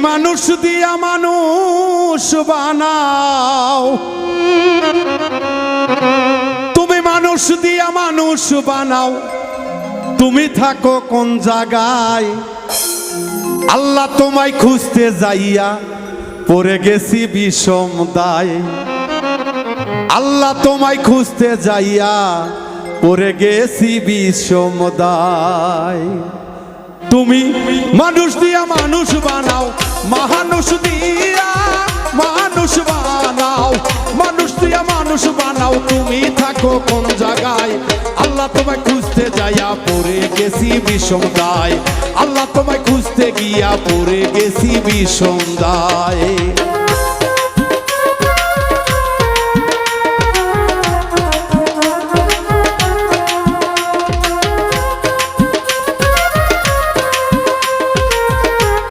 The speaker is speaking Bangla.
মানুষ দিয়া মানুষ বানাও, তুমি মানুষ দিয়া মানুষ বানাও, তুমি থাকো কোন জায়গায়? আল্লাহ তোমায় খুঁজতে যাইয়া পড়ে গেছি বিষম দায়। আল্লাহ তোমায় খুঁজতে যাইয়া পড়ে গেছি বিষম দায়। তুমি মানুষ দিয়া মানুষ বানাও, মানুষ দিয়া মানুষ বানাও, মানুষ দিয়া মানুষ বানাও, তুমি থাকো কোন জায়গায়? আল্লাহ তোমায় খুঁজতে যাইয়া পড়ে গেছি বিষম দায়। আল্লাহ তোমায় খুঁজতে গিয়া পড়ে গেছি বিষম দায়।